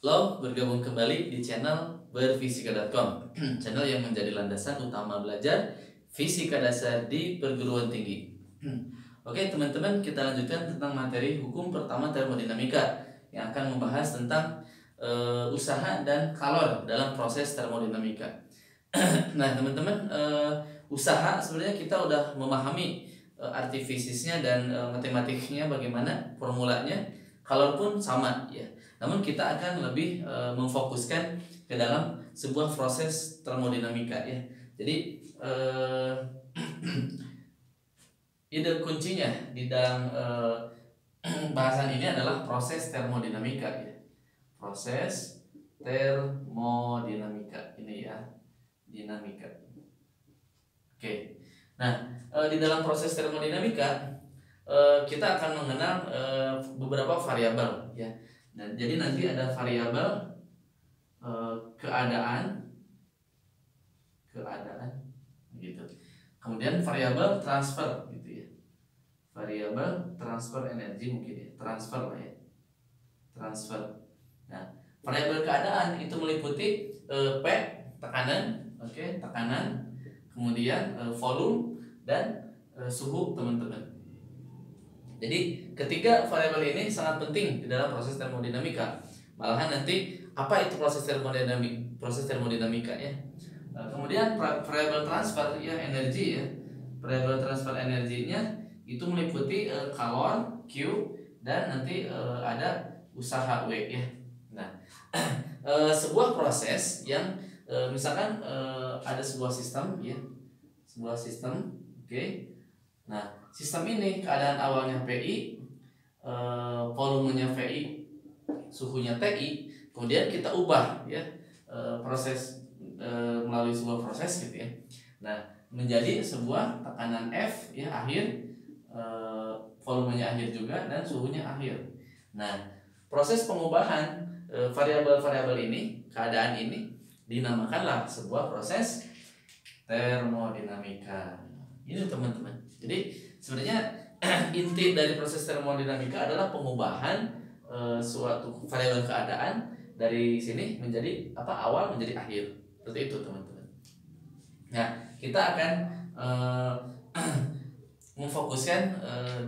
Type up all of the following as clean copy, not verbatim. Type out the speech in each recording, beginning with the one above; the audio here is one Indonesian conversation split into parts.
Halo, bergabung kembali di channel berfisika.com, channel yang menjadi landasan utama belajar fisika dasar di perguruan tinggi. Oke teman-teman, kita lanjutkan tentang materi hukum pertama termodinamika yang akan membahas tentang usaha dan kalor dalam proses termodinamika. Nah teman-teman, usaha sebenarnya kita udah memahami arti fisiknya dan matematiknya bagaimana formulanya. Kalor pun sama ya. Namun kita akan lebih memfokuskan ke dalam sebuah proses termodinamika ya. Jadi ide kuncinya di dalam bahasan ini adalah proses termodinamika ya. Proses termodinamika ini ya, dinamika. Oke. Nah, di dalam proses termodinamika kita akan mengenal beberapa variabel ya. Nah, jadi nanti ada variabel keadaan gitu. Kemudian variabel transfer gitu ya. Variabel transfer energi mungkin ya, transfer lah ya. Transfer. Nah, variabel keadaan itu meliputi P tekanan, oke, tekanan, kemudian volume dan suhu teman-teman. Jadi ketiga variabel ini sangat penting di dalam proses termodinamika. Malahan nanti apa itu proses termodinamika ya. Kemudian variabel transfer ya, energi ya. Variabel transfer energinya itu meliputi kalor Q dan nanti ada usaha W ya. Nah, sebuah proses yang misalkan ada sebuah sistem ya. Sebuah sistem, oke. Nah, sistem ini keadaan awalnya PI, volumenya VI, suhunya TI, kemudian kita ubah ya proses melalui sebuah proses gitu ya. Nah, menjadi sebuah tekanan F ya akhir, volumenya akhir juga dan suhunya akhir. Nah, proses pengubahan variabel-variabel ini, keadaan ini dinamakanlah sebuah proses termodinamika. Ini teman-teman. Jadi sebenarnya inti dari proses termodinamika adalah pengubahan suatu variabel keadaan dari sini menjadi awal menjadi akhir. Seperti itu teman-teman. Nah, kita akan memfokuskan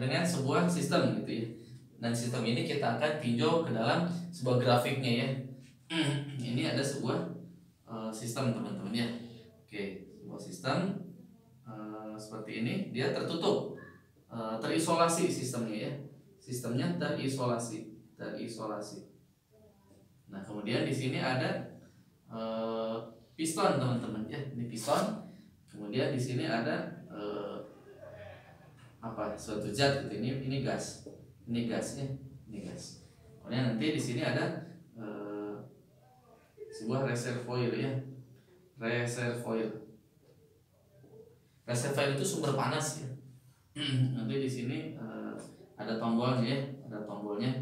dengan sebuah sistem gitu ya. Dan sistem ini kita akan pinjau ke dalam sebuah grafiknya ya. Ini ada sebuah sistem teman-teman ya. Oke, sebuah sistem seperti ini, dia tertutup, terisolasi sistemnya ya. Sistemnya terisolasi. Nah, kemudian di sini ada piston teman-teman ya. Ini piston. Kemudian di sini ada suatu zat gitu. Ini gas. Ini gas ya. Ini gas. Kemudian nanti di sini ada sebuah reservoir ya. Reservoir itu sumber panas ya. Nanti di sini ada tombolnya ya, ada tombolnya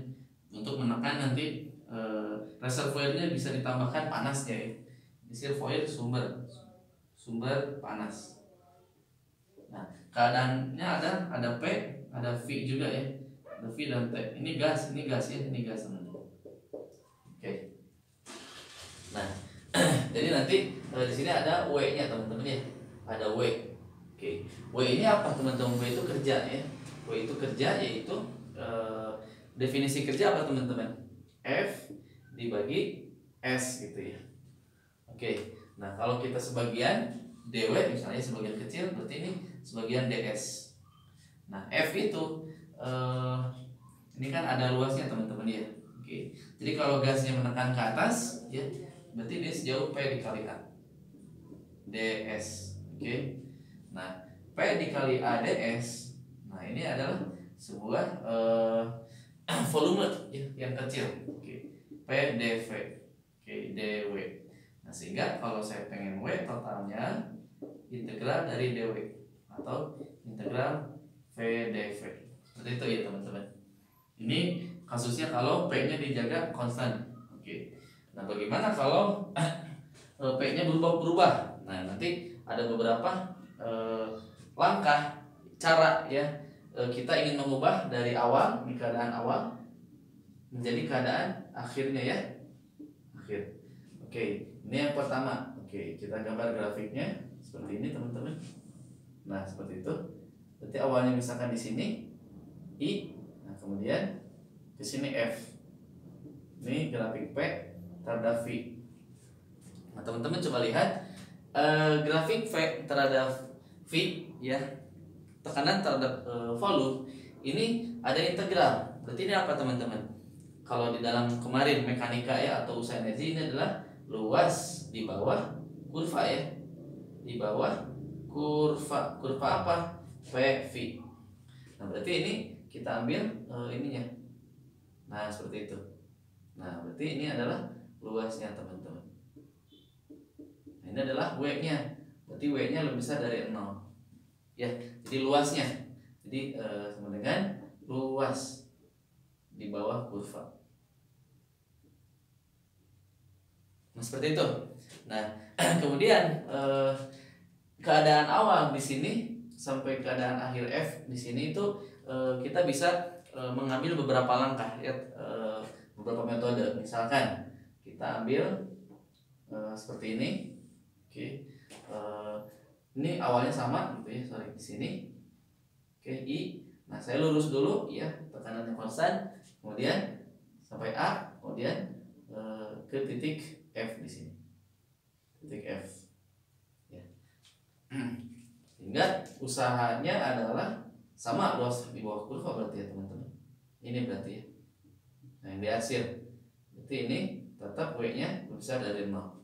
untuk menekan nanti reservoirnya bisa ditambahkan panasnya ya. Reservoir sumber panas. Nah, keadaannya ada P, ada V juga ya. Ada V dan T. Ini gas ya, ini gas teman-teman. Oke. Nah, jadi nanti di sini ada W-nya teman-teman ya. Ada W. Oke. W ini apa teman-teman? W itu kerja ya. W itu kerja, yaitu definisi kerja apa teman-teman? F dibagi S gitu ya. Oke. Nah, kalau kita sebagian DW misalnya sebagian kecil, berarti ini sebagian DS. Nah, F itu ini kan ada luasnya teman-teman ya. Oke. Jadi kalau gasnya menekan ke atas ya, berarti dia sejauh P dikali A DS. Oke. Nah, P dikali ADS. Nah, ini adalah sebuah volume ya, yang kecil. Oke. P dV. Oke, dW. Nah, sehingga kalau saya pengen W totalnya, integral dari dW atau integral V dV. Seperti itu ya teman-teman. Ini kasusnya kalau P-nya dijaga konstan. Oke. Nah, bagaimana kalau P-nya berubah-berubah? Nah, nanti ada beberapa langkah cara ya kita ingin mengubah dari awal di keadaan awal menjadi keadaan akhirnya ya. akhir. Oke, ini yang pertama. Oke, kita gambar grafiknya seperti ini teman-teman. Nah seperti itu. Berarti awalnya misalkan di sini I, nah kemudian di sini F. Ini grafik P terhadap V. Nah teman-teman coba lihat grafik V terhadap V ya, tekanan terhadap volume ini ada integral. Berarti ini apa teman-teman? Kalau di dalam kemarin mekanika ya atau usaha energi, ini adalah luas di bawah kurva ya, di bawah kurva apa? PV. Nah berarti ini kita ambil ininya. Nah seperti itu. Nah berarti ini adalah luasnya teman-teman. Nah, ini adalah W-nya. Berarti W-nya lebih besar dari 0. Ya, jadi luasnya. Jadi sama dengan luas di bawah kurva. Nah seperti itu. Nah kemudian keadaan awal di sini sampai keadaan akhir F di sini itu kita bisa mengambil beberapa langkah ya, beberapa metode. Misalkan kita ambil seperti ini. Oke. Ini awalnya sama gitu ya, sorry di sini. Oke, I. Nah, saya lurus dulu ya, tekanannya konstan, kemudian sampai A, kemudian ke titik F di sini. Titik F. Ya. Sehingga usahanya adalah sama luas di bawah kurva berarti ya teman-teman. Ini berarti ya. Nah, yang diarsir. Berarti ini tetap W-nya besar dari 0.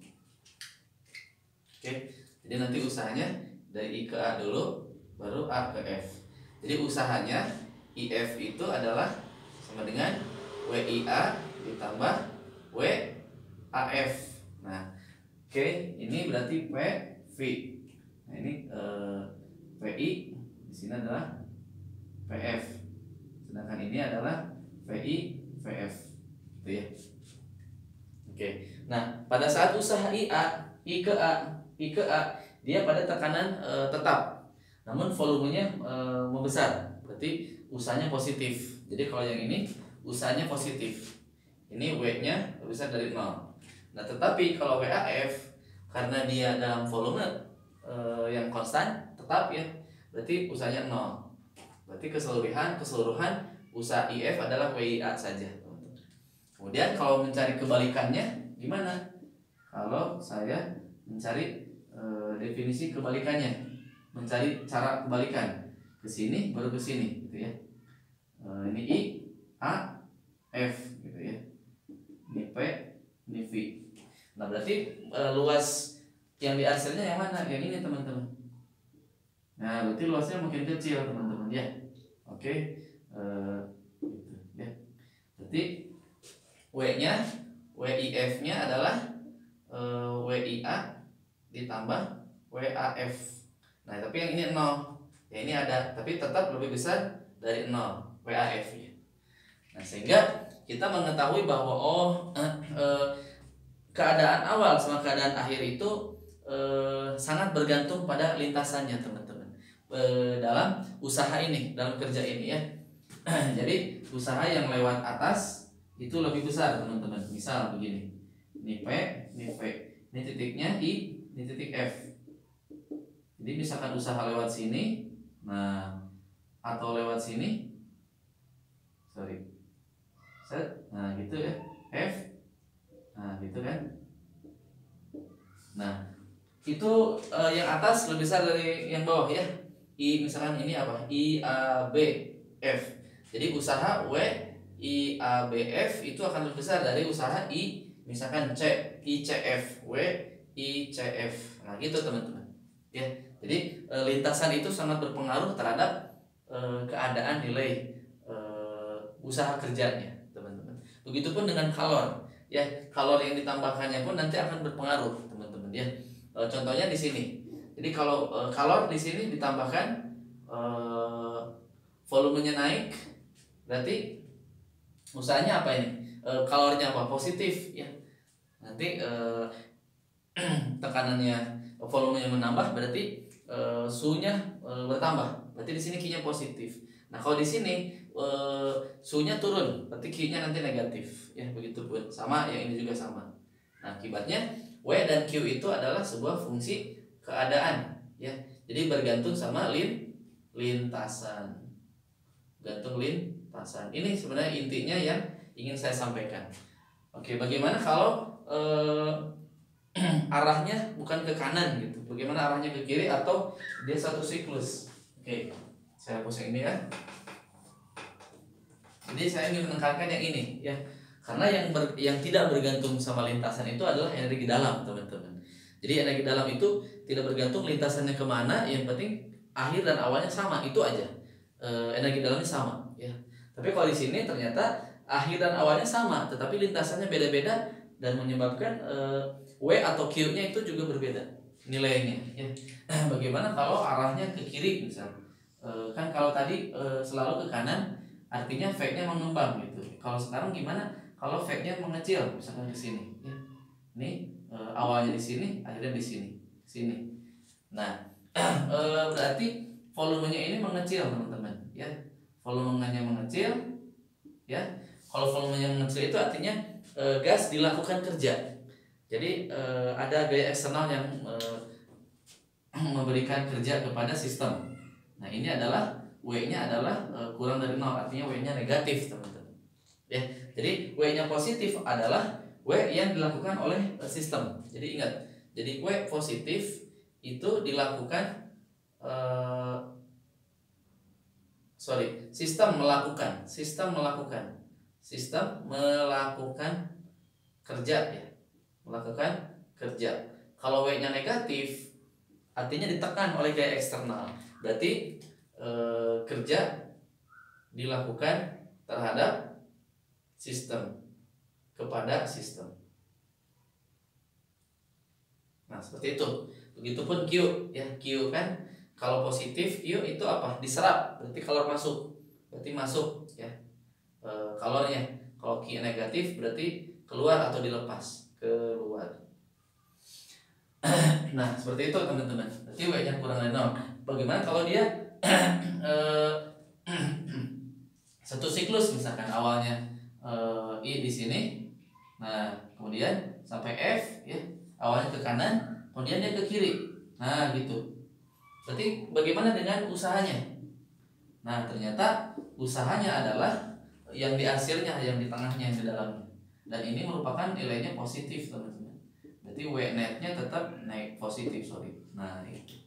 Oke. Jadi nanti usahanya dari I ke A dulu, baru A ke F. Jadi usahanya IF itu adalah sama dengan WIA ditambah WAF. Nah, oke, ini berarti PV. Nah, ini VI di sini adalah PF. Sedangkan ini adalah VI VF. Gitu ya. Oke. Nah, pada saat usaha IA, I ke A, dia pada tekanan tetap. Namun volumenya membesar. Berarti usahanya positif. Jadi kalau yang ini usahanya positif. Ini W-nya lebih besar dari 0. Nah, tetapi kalau WAF karena dia dalam volume yang konstan tetap ya, berarti usahanya 0. Berarti keseluruhan usaha IF adalah WIA saja. Kemudian kalau mencari kebalikannya gimana? Kalau saya mencari definisi kebalikannya, mencari cara kebalikan, ke sini baru ke sini gitu ya. Ini I, A, F gitu ya. Ini P, ini V. Nah berarti luas yang dihasilnya yang mana? Yang ini teman-teman. Nah berarti luasnya makin kecil teman-teman ya. Oke, gitu ya. Berarti W-nya, WIF-nya adalah WIA ditambah WAF. Nah tapi yang ini 0. Ya ini ada, tapi tetap lebih besar dari 0 WAF ya. Nah sehingga kita mengetahui bahwa keadaan awal sama keadaan akhir itu sangat bergantung pada lintasannya teman-teman dalam usaha ini, dalam kerja ini ya. Jadi usaha yang lewat atas itu lebih besar teman-teman. Misal begini, ini P, ini V, ini titiknya I, ini titik F. Jadi misalkan usaha lewat sini, nah atau lewat sini, sorry, set, nah gitu ya, F, nah gitu kan. Nah itu yang atas lebih besar dari yang bawah ya. I misalkan ini apa? I A B F. Jadi usaha W I A B F itu akan lebih besar dari usaha I misalkan C I C F W I C F. Nah gitu teman-teman. Ya. Jadi lintasan itu sangat berpengaruh terhadap keadaan nilai usaha kerjanya, teman-teman. Begitupun dengan kalor. Ya, kalor yang ditambahkannya pun nanti akan berpengaruh, teman-teman ya. Contohnya di sini. Jadi kalau kalor di sini ditambahkan volumenya naik, berarti usahanya apa ini? Kalornya apa? Positif ya. Nanti tekanannya, volumenya menambah, berarti suhunya bertambah. Berarti di sini Q-nya positif. Nah, kalau di sini suhunya turun, berarti Q-nya nanti negatif. Ya, begitu pun. Sama, yang ini juga sama. Nah, akibatnya W dan Q itu adalah sebuah fungsi keadaan, ya. Jadi bergantung sama lintasan. Gantung lintasan. Ini sebenarnya intinya yang ingin saya sampaikan. Oke, bagaimana kalau arahnya bukan ke kanan gitu? Bagaimana arahnya ke kiri atau dia satu siklus? Oke, saya hapus yang ini ya. Jadi saya ingin menekankan yang ini ya. Karena yang tidak bergantung sama lintasan itu adalah energi dalam, teman-teman. Jadi energi dalam itu tidak bergantung lintasannya kemana, yang penting akhir dan awalnya sama, itu aja. Energi dalamnya sama, ya. Tapi kalau di sini ternyata akhir dan awalnya sama, tetapi lintasannya beda-beda dan menyebabkan W atau Q-nya itu juga berbeda nilainya. Ya. Bagaimana kalau arahnya ke kiri misal? Kan kalau tadi selalu ke kanan, artinya V-nya mengembang gitu. Kalau sekarang gimana? Kalau V-nya mengecil, misalkan di sini. Ya. Ini awalnya di sini, akhirnya di sini. Nah, berarti volumenya ini mengecil, teman-teman. Ya, volumenya mengecil. Ya, kalau volumenya mengecil itu artinya gas dilakukan kerja. Jadi ada gaya eksternal yang memberikan kerja kepada sistem. Nah, ini adalah W-nya adalah kurang dari 0, artinya W-nya negatif, teman-teman. Ya, jadi W-nya positif adalah W yang dilakukan oleh sistem. Jadi ingat, jadi W positif itu dilakukan sistem melakukan kerja ya, melakukan kerja. Kalau W-nya negatif, artinya ditekan oleh gaya eksternal. Berarti kerja dilakukan terhadap sistem, kepada sistem. Nah, seperti itu. Begitupun Q ya, Q kan kalau positif, Q itu apa? Diserap, berarti kalor masuk. Berarti masuk ya. Kalornya. Kalau Q negatif berarti keluar atau dilepas, keluar. Nah, seperti itu, teman-teman. Berarti W-nya kurang dari 0. Bagaimana kalau dia satu siklus, misalkan awalnya I di sini. Nah, kemudian sampai F ya, awalnya ke kanan, kemudian dia ke kiri. Nah, gitu. Berarti bagaimana dengan usahanya? Nah, ternyata usahanya adalah yang di akhirnya, yang di tengahnya, yang di dalamnya. Dan ini merupakan nilainya positif, teman-teman. Berarti W netnya tetap naik positif, Nah, itu.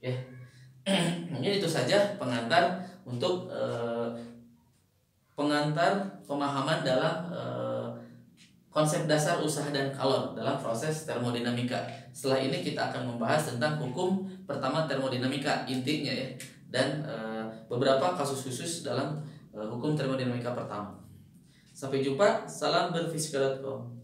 Ya. Mungkin itu saja pengantar untuk pemahaman dalam konsep dasar usaha dan kalor dalam proses termodinamika. Setelah ini kita akan membahas tentang hukum pertama termodinamika intinya ya, dan beberapa kasus khusus dalam hukum termodinamika pertama. Sampai jumpa, salam berfisika.com.